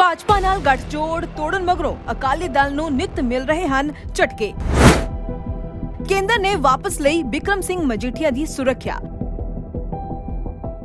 ਭਾਜਪਾ ਨਾਲ ਗੱਠਜੋੜ ਤੋੜਨ ਮਗਰੋਂ ਅਕਾਲੀ ਦਲ ਨੂੰ ਨਿਤ ਮਿਲ ਰਹੇ ਹਨ ਝਟਕੇ। ਕੇਂਦਰ ਨੇ ਵਾਪਸ ਲਈ ਬਿਕਰਮ ਸਿੰਘ ਮਜੀਠੀਆ ਦੀ ਸੁਰੱਖਿਆ।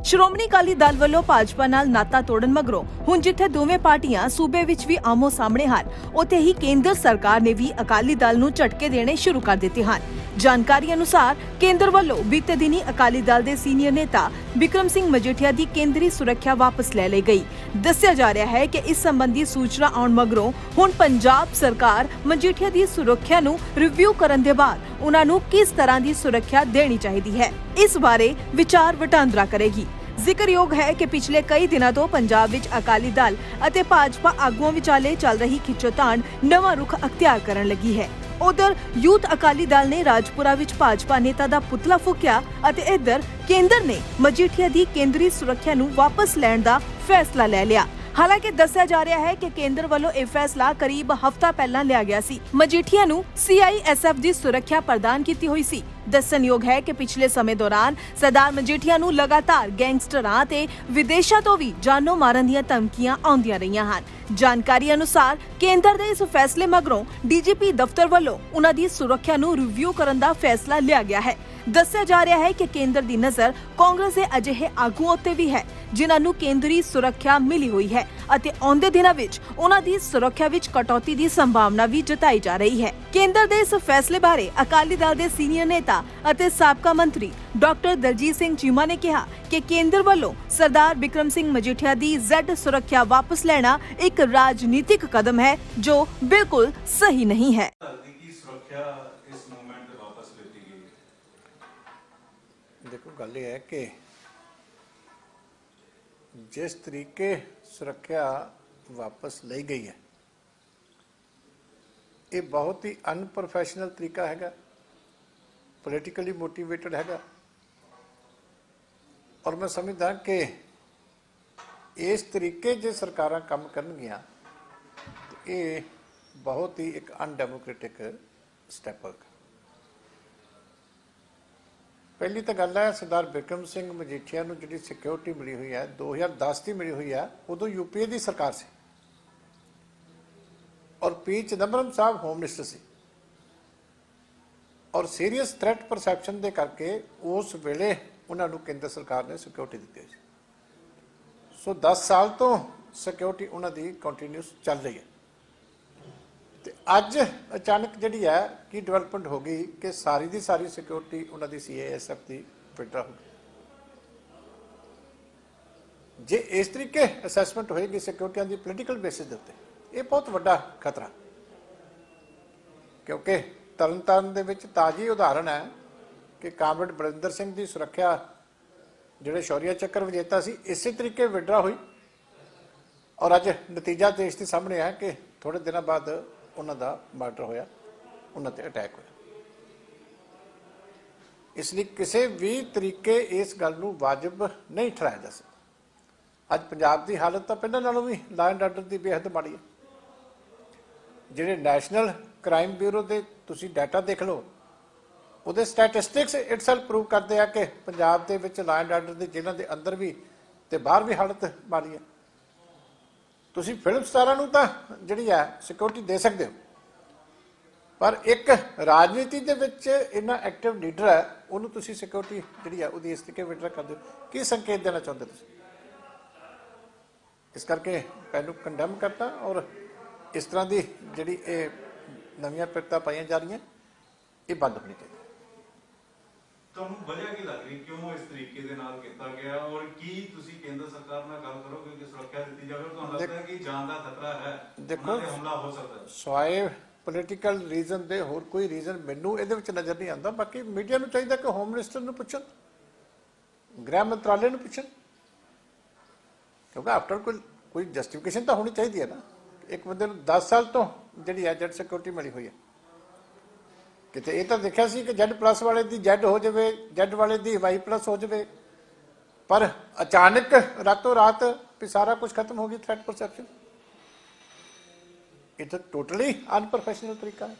ਸ਼੍ਰੋਮਣੀ ਅਕਾਲੀ ਦਲ ਵੱਲੋਂ ਭਾਜਪਾ ਨਾਲ ਨਾਤਾ ਤੋੜਨ ਮਗਰੋਂ ਹੁਣ ਜਿੱਥੇ ਦੋਵੇਂ ਪਾਰਟੀਆਂ ਸੂਬੇ ਵਿੱਚ ਵੀ ਆਮੋ ਸਾਹਮਣੇ ਹਨ, ਉੱਥੇ ਹੀ ਕੇਂਦਰ ਸਰਕਾਰ ਨੇ ਵੀ ਅਕਾਲੀ ਦਲ ਨੂੰ ਝਟਕੇ ਦੇਣੇ ਸ਼ੁਰੂ ਕਰ ਦਿੱਤੇ ਹਨ। ਜਾਣਕਾਰੀ ਅਨੁਸਾਰ ਕੇਂਦਰ ਵੱਲੋਂ ਬੀਤੇ ਦਿਨੀ ਅਕਾਲੀ ਦਲ ਦੇ ਸੀਨੀਅਰ ਨੇਤਾ ਬਿਕਰਮ ਸਿੰਘ ਮਜੀਠੀਆ ਦੀ ਕੇਂਦਰੀ ਸੁਰੱਖਿਆ ਵਾਪਸ ਲੈ ਲਈ ਗਈ। ਦੱਸਿਆ ਜਾ ਰਿਹਾ ਹੈ ਕਿ ਇਸ ਸੰਬੰਧੀ ਸੂਚਨਾ ਆਉਣ ਮਗਰੋਂ ਹੁਣ ਪੰਜਾਬ ਸਰਕਾਰ ਮਜੀਠੀਆ ਦੀ ਸੁਰੱਖਿਆ ਨੂੰ ਰਿਵਿਊ ਕਰਨ ਦੇ ਬਾਅਦ ਉਨ੍ਹਾਂ ਨੂੰ ਕਿਸ ਤਰ੍ਹਾਂ ਦੀ ਸੁਰੱਖਿਆ ਦੇਣੀ ਚਾਹੀਦੀ ਹੈ, ਇਸ ਬਾਰੇ ਵਿਚਾਰ ਵਟਾਂਦਰਾ ਕਰੇਗੀ। ਜ਼ਿਕਰਯੋਗ ਹੈ ਕਿ ਪਿਛਲੇ ਕਈ ਦਿਨਾਂ ਤੋਂ ਪੰਜਾਬ ਵਿੱਚ ਅਕਾਲੀ ਦਲ ਅਤੇ ਭਾਜਪਾ ਆਗੂਆਂ ਵਿਚਾਲੇ ਚੱਲ ਰਹੀ ਖਿੱਚੋਤਾਣ ਨਵਾਂ ਰੁਖ ਅਖਤਿਆਰ ਕਰਨ ਲੱਗੀ ਹੈ। ਉਧਰ ਯੂਥ ਅਕਾਲੀ ਦਲ ਨੇ ਰਾਜਪੁਰਾ ਵਿੱਚ ਭਾਜਪਾ ਨੇਤਾ ਦਾ ਪੁਤਲਾ ਫੂਕਿਆ ਅਤੇ ਇੱਧਰ ਕੇਂਦਰ ਨੇ ਮਜੀਠੀਆ ਦੀ ਕੇਂਦਰੀ ਸੁਰੱਖਿਆ ਨੂੰ ਵਾਪਸ ਲੈਣ ਦਾ ਫੈਸਲਾ ਲੈ ਲਿਆ। ਹਾਲਾਂਕਿ ਦੱਸਿਆ ਜਾ ਰਿਹਾ ਹੈ ਕਿ ਕੇਂਦਰ ਵੱਲੋਂ ਇਹ ਫੈਸਲਾ ਕਰੀਬ ਹਫ਼ਤਾ ਪਹਿਲਾਂ ਲਿਆ ਗਿਆ ਸੀ। ਮਜੀਠੀਆ ਨੂੰ CISF ਦੀ ਸੁਰੱਖਿਆ ਪ੍ਰਦਾਨ ਕੀਤੀ ਹੋਈ ਸੀ। ਦੱਸਣਯੋਗ ਹੈ ਕਿ ਪਿਛਲੇ ਸਮੇਂ ਦੌਰਾਨ ਸਰਦਾਰ ਮਜੀਠੀਆ ਨੂੰ ਲਗਾਤਾਰ ਗੈਂਗਸਟਰਾਂ ਤੇ ਵਿਦੇਸ਼ਾਂ ਤੋਂ ਵੀ ਜਾਨੋਂ ਮਾਰਨ ਦੀਆਂ ਧਮਕੀਆਂ ਆਉਂਦੀਆਂ ਰਹੀਆਂ ਹਨ। ਜਾਣਕਾਰੀ ਅਨੁਸਾਰ ਕੇਂਦਰ ਦੇ ਇਸ ਫੈਸਲੇ ਮਗਰੋਂ DGP ਦਫ਼ਤਰ ਵੱਲੋਂ ਉਨ੍ਹਾਂ ਦੀ ਸੁਰੱਖਿਆ ਨੂੰ ਰਿਵਿਊ ਕਰਨ ਦਾ ਫੈਸਲਾ ਲਿਆ ਗਿਆ ਹੈ। ਦੱਸਿਆ ਜਾ ਰਿਹਾ ਹੈ ਕਿ ਕੇਂਦਰ ਦੀ ਨਜ਼ਰ ਕਾਂਗਰਸ ਦੇ ਅਜਿਹੇ ਆਗੂਆਂ ਉੱਤੇ ਵੀ ਹੈ ਜਿਨ੍ਹਾਂ ਨੂੰ ਕੇਂਦਰੀ ਸੁਰੱਖਿਆ ਮਿਲੀ ਹੋਈ ਹੈ ਅਤੇ ਆਉਂਦੇ ਦਿਨਾਂ ਵਿੱਚ ਉਨ੍ਹਾਂ ਦੀ ਸੁਰੱਖਿਆ ਵਿੱਚ ਕਟੌਤੀ ਦੀ ਸੰਭਾਵਨਾ ਵੀ ਜਤਾਈ ਜਾ ਰਹੀ ਹੈ। ਕੇਂਦਰ ਦੇ ਇਸ ਫੈਸਲੇ ਬਾਰੇ ਅਕਾਲੀ ਦਲ ਦੇ ਸੀਨੀਅਰ ਨੇਤਾ ਅਤੇ ਸਾਬਕਾ ਮੰਤਰੀ ਡਾਕਟਰ ਦਲਜੀਤ ਸਿੰਘ ਚੀਮਾ ਨੇ ਕਿਹਾ ਕਿ ਕੇਂਦਰ ਵੱਲੋਂ ਸਰਦਾਰ ਬਿਕਰਮ ਸਿੰਘ ਮਜੀਠੀਆ ਦੀ Z ਸੁਰੱਖਿਆ ਵਾਪਸ ਲੈਣਾ ਇੱਕ ਰਾਜਨੀਤਿਕ ਕਦਮ ਹੈ ਜੋ ਬਿਲਕੁਲ ਸਹੀ ਨਹੀਂ ਹੈ। देखो गल ये है कि जिस तरीके सुरक्षा वापस ली गई है ये बहुत ही अनप्रोफेशनल तरीका है, पोलिटिकली मोटिवेटेड है और मैं समझदा कि इस तरीके जो सरकारां काम करनगियां तो ये बहुत ही एक अनडेमोक्रेटिक स्टैप है। पहली तो गल है सरदार बिक्रम सिंह मजीठिया नूं जिहड़ी सिक्योरिटी मिली हुई है 2010 की मिली हुई है, उदों यूपीए की सरकार सी और P चिदंबरम साहब होम मिनिस्टर सी और सीरीयस थ्रैट परसैप्शन के करके उस वेले उन्होंने केंद्र सरकार ने सिक्योरिटी दी सी। सो 10 साल तो सिक्योरिटी उन्होंने कंटिन्यूस चल रही है। तो अज अचानक जी है कि डिवेलपमेंट हो गई कि सारी की सारी सिक्योरिटी उन्होंने CISF की विड्रा हो गई। जे इस तरीके असैसमेंट होएगी सिक्योरिटियां की पोलिटिकल बेसिस के उत्ते ये बहुत वड्डा खतरा, क्योंकि तरनतारन दे विच ताजी उदाहरण है कि कामरेड बलविंदर सिंह की सुरक्षा जिहड़े शौर्य चक्कर विजेता सी इसी तरीके विड्रा हुई और अज नतीजा देश के सामने है कि थोड़े दिनों बाद उन्होंने मर्डर होया, उन्होंने अटैक होया। इसलिए किसी भी तरीके इस गल नूं वाजिब नहीं ठहराया जा सकता। अज पंजाब की हालत तो पहले नालों भी लॉ एंड आर्डर की बेहद माड़ी है। जिहड़े नैशनल क्राइम ब्यूरो के तुसीं डाटा देख लो, उहदे स्टैटिस्टिक्स इटसेल्फ प्रूव करते हैं कि पंजाब दे विच लॉ एंड आर्डर की जेलों के अंदर भी ते बाहर भी हालत माड़ी है। तुसीं फिल्म स्टारां नूं तां जिहड़ी है सिक्योरिटी दे सकते हो, पर एक राजनीति दे विच इन्ना एक्टिव लीडर है उन्होंने तुसीं सिक्योरिटी जिहड़ी है उहदी इस तरीके विड्रा कर दो, की संकेत देना चाहुंदे तुसीं? इस करके मैनूं कंडैम करता और इस तरह की जिहड़ी नवीं पिरतां पाईयां जा रही ये बंद होनी चाहिए। ਤੁਹਾਨੂੰ ਵਜ੍ਹਾ ਕੀ ਲੱਗ ਰਹੀ ਕਿਉਂ ਇਸ ਤਰੀਕੇ ਦੇ ਨਾਲ ਕੀਤਾ ਗਿਆ ਔਰ ਕੀ ਤੁਸੀਂ ਕੇਂਦਰ ਸਰਕਾਰ ਨਾਲ ਗੱਲ ਕਰੋਗੇ ਕਿ ਸੁਰੱਖਿਆ ਦਿੱਤੀ ਜਾਵੇ? ਤੁਹਾਨੂੰ ਲੱਗਦਾ ਹੈ ਕਿ ਜਾਨ ਦਾ ਖਤਰਾ ਹੈ, ਦੇਖੋ ਹਮਲਾ ਹੋ ਸਕਦਾ ਹੈ? ਸਵਾਏ ਪੋਲੀਟੀਕਲ ਰੀਜ਼ਨ ਦੇ ਹੋਰ ਕੋਈ ਰੀਜ਼ਨ ਮੈਨੂੰ ਇਹਦੇ ਵਿੱਚ ਨਜ਼ਰ ਨਹੀਂ ਆਉਂਦਾ। ਬਾਕੀ ਮੀਡੀਆ ਨੂੰ ਚਾਹੀਦਾ ਕਿ ਹੋਮ ਮਿਨਿਸਟਰ ਨੂੰ ਪੁੱਛਣ, ਗ੍ਰਹਿ ਮੰਤਰਾਲੇ ਨੂੰ ਪੁੱਛਣ, ਕਿਉਂਕਿ ਆਫਟਰ ਕੋਈ ਜਸਟੀਫਿਕੇਸ਼ਨ ਤਾਂ ਹੋਣੀ ਚਾਹੀਦੀ ਹੈ ਨਾ। ਇੱਕ ਬੰਦੇ ਨੂੰ 10 ਸਾਲ ਤੋਂ ਜਿਹੜੀ ਹੈ Z ਸਿਕਿਉਰਿਟੀ ਮਿਲੀ ਹੋਈ ਹੈ, ਕਿਤੇ ਇਹ ਤਾਂ ਦੇਖਿਆ ਸੀ ਕਿ Z+ ਵਾਲੇ ਦੀ Z ਹੋ ਜਾਵੇ, Z ਵਾਲੇ ਦੀ Y+ ਹੋ ਜਾਵੇ, पर अचानक रातों रात भी सारा कुछ खत्म हो गया। Threat perception it totally unprofessional तरीका है।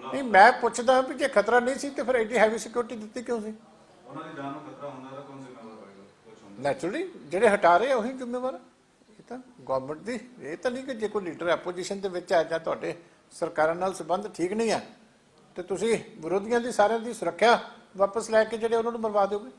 नहीं मैं पूछता भी जो खतरा नहीं सी तो फिर एडी हैवी सिक्योरिटी दी क्यों सी? ਨੈਚੁਰਲੀ ਜਿਹੜੇ ਹਟਾ ਰਹੇ ਆ ਉਹੀ ਜ਼ਿੰਮੇਵਾਰ ਆ। ਇਹ ਤਾਂ ਗਵਰਨਮੈਂਟ ਦੀ, ਇਹ ਤਾਂ ਨਹੀਂ ਕਿ ਜੇ ਕੋਈ ਲੀਡਰ ਐਪੋਜੀਸ਼ਨ ਦੇ ਵਿੱਚ ਆ ਜਾਂ ਤੁਹਾਡੇ ਸਰਕਾਰਾਂ ਨਾਲ ਸੰਬੰਧ ਠੀਕ ਨਹੀਂ ਆ ਤੇ ਤੁਸੀਂ ਵਿਰੋਧੀਆਂ ਦੀ ਸਾਰਿਆਂ ਦੀ ਸੁਰੱਖਿਆ ਵਾਪਸ ਲੈ ਕੇ ਜਿਹੜੇ ਉਹਨਾਂ ਨੂੰ ਮਰਵਾ ਦਿਓਗੇ।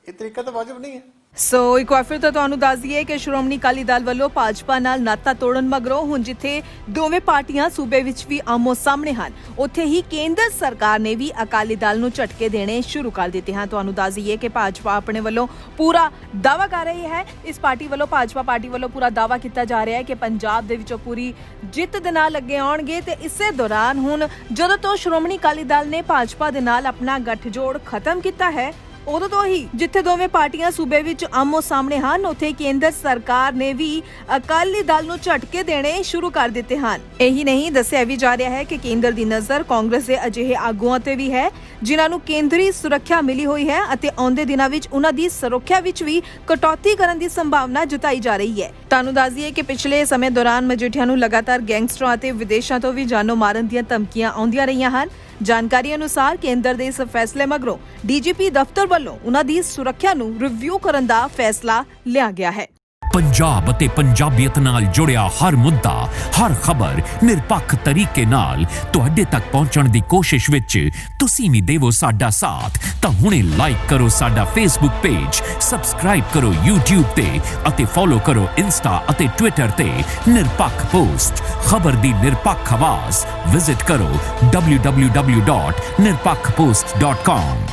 ਇਹ ਤਰੀਕਾ ਤਾਂ ਵਾਜਬ ਨਹੀਂ ਹੈ। ਸੋ ਇੱਕ ਵਾਰ ਫਿਰ ਤੋਂ ਤੁਹਾਨੂੰ ਦੱਸ ਦਈਏ ਕਿ ਸ਼੍ਰੋਮਣੀ ਅਕਾਲੀ ਦਲ ਵੱਲੋਂ ਭਾਜਪਾ ਨਾਲ ਨਾਤਾ ਤੋੜਨ ਮਗਰੋਂ ਹੁਣ ਜਿੱਥੇ ਦੋਵੇਂ ਪਾਰਟੀਆਂ ਸੂਬੇ ਵਿੱਚ ਵੀ ਆਮੋ ਸਾਹਮਣੇ ਹਨ, ਉੱਥੇ ਹੀ ਕੇਂਦਰ ਸਰਕਾਰ ਨੇ ਵੀ ਅਕਾਲੀ ਦਲ ਨੂੰ ਝਟਕੇ ਦੇਣੇ ਸ਼ੁਰੂ ਕਰ ਦਿੱਤੇ ਹਨ। ਤੁਹਾਨੂੰ ਦੱਸ ਦਈਏ ਕਿ ਭਾਜਪਾ ਆਪਣੇ ਵੱਲੋਂ ਪੂਰਾ ਦਾਅਵਾ ਕਰ ਰਹੀ ਹੈ। ਇਸ ਪਾਰਟੀ ਵੱਲੋਂ, ਭਾਜਪਾ ਪਾਰਟੀ ਵੱਲੋਂ ਪੂਰਾ ਦਾਅਵਾ ਕੀਤਾ ਜਾ ਰਿਹਾ ਹੈ ਕਿ ਪੰਜਾਬ ਦੇ ਵਿੱਚੋਂ ਪੂਰੀ ਜਿੱਤ ਦੇ ਨਾਲ ਅੱਗੇ ਆਉਣਗੇ ਤੇ ਇਸੇ ਦੌਰਾਨ ਹੁਣ ਜਦੋਂ ਤੋਂ ਸ਼੍ਰੋਮਣੀ ਅਕਾਲੀ ਦਲ ਨੇ ਭਾਜਪਾ ਦੇ ਨਾਲ ਆਪਣਾ ਗੱਠਜੋੜ ਖਤਮ ਕੀਤਾ ਹੈ, ਉਦੋਂ ਤੋਂ ਹੀ ਜਿੱਥੇ ਦੋਵੇਂ ਪਾਰਟੀਆਂ ਸੂਬੇ ਵਿੱਚ ਆਮੋ ਸਾਹਮਣੇ ਹਨ, ਉੱਥੇ ਕੇਂਦਰ ਸਰਕਾਰ ਨੇ ਵੀ ਅਕਾਲੀ ਦਲ ਨੂੰ ਝਟਕੇ ਦੇਣੇ ਸ਼ੁਰੂ ਕਰ ਦਿੱਤੇ ਹਨ। ਇਹੀ ਨਹੀਂ, ਦੱਸਿਆ ਵੀ ਜਾ ਰਿਹਾ ਹੈ ਕਿ ਕੇਂਦਰ ਦੀ ਨਜ਼ਰ ਕਾਂਗਰਸ ਦੇ ਅਜਿਹੇ ਆਗੂਆਂ ਤੇ ਵੀ ਹੈ ਜਿਨ੍ਹਾਂ ਨੂੰ ਕੇਂਦਰੀ ਸੁਰੱਖਿਆ ਮਿਲੀ ਹੋਈ ਹੈ ਅਤੇ ਆਉਂਦੇ ਦਿਨਾਂ ਵਿੱਚ ਉਹਨਾਂ ਦੀ ਸੁਰੱਖਿਆ ਵਿੱਚ ਵੀ ਕਟੌਤੀ ਕਰਨ ਦੀ ਸੰਭਾਵਨਾ ਜਤਾਈ ਜਾ ਰਹੀ ਹੈ। ਤੁਹਾਨੂੰ ਦੱਸ ਦਈਏ ਕਿ ਪਿਛਲੇ ਸਮੇਂ ਦੌਰਾਨ ਮਜੀਠੀਆ ਨੂੰ ਲਗਾਤਾਰ ਗੈਂਗਸਟਰਾਂ ਅਤੇ ਵਿਦੇਸ਼ਾਂ ਤੋਂ ਵੀ ਜਾਨੋਂ ਮਾਰਨ ਦੀਆਂ ਧਮਕੀਆਂ ਆਉਂਦੀਆਂ ਰਹੀਆਂ ਹਨ। ਜਾਣਕਾਰੀ ਅਨੁਸਾਰ ਕੇਂਦਰ ਦੇ ਇਸ ਫੈਸਲੇ ਮਗਰੋਂ ਡੀਜੀਪੀ ਦਫ਼ਤਰ ਵੱਲੋਂ ਉਹਨਾਂ ਦੀ ਸੁਰੱਖਿਆ ਨੂੰ ਰਿਵਿਊ ਕਰਨ ਦਾ ਫੈਸਲਾ ਲਿਆ ਗਿਆ ਹੈ। ਪੰਜਾਬ ਅਤੇ ਪੰਜਾਬੀਅਤ ਨਾਲ ਜੁੜਿਆ ਹਰ ਮੁੱਦਾ, ਹਰ ਖਬਰ ਨਿਰਪੱਖ ਤਰੀਕੇ ਨਾਲ ਤੁਹਾਡੇ ਤੱਕ ਪਹੁੰਚਣ ਦੀ ਕੋਸ਼ਿਸ਼ ਵਿੱਚ ਤੁਸੀਂ ਵੀ ਦੇਵੋ ਸਾਡਾ ਸਾਥ। ਤਾਂ ਹੁਣੇ ਲਾਈਕ ਕਰੋ ਸਾਡਾ ਫੇਸਬੁੱਕ ਪੇਜ, ਸਬਸਕ੍ਰਾਈਬ ਕਰੋ YouTube ਤੇ ਅਤੇ ਫੋਲੋ ਕਰੋ ਇੰਸਟਾ ਅਤੇ ਟਵਿੱਟਰ ਤੇ ਨਿਰਪੱਖ ਪੋਸਟ। ਖਬਰ ਦੀ ਨਿਰਪੱਖ ਆਵਾਜ਼ ਵਿਜ਼ਿਟ ਕਰੋ www.nirpakhpost.com।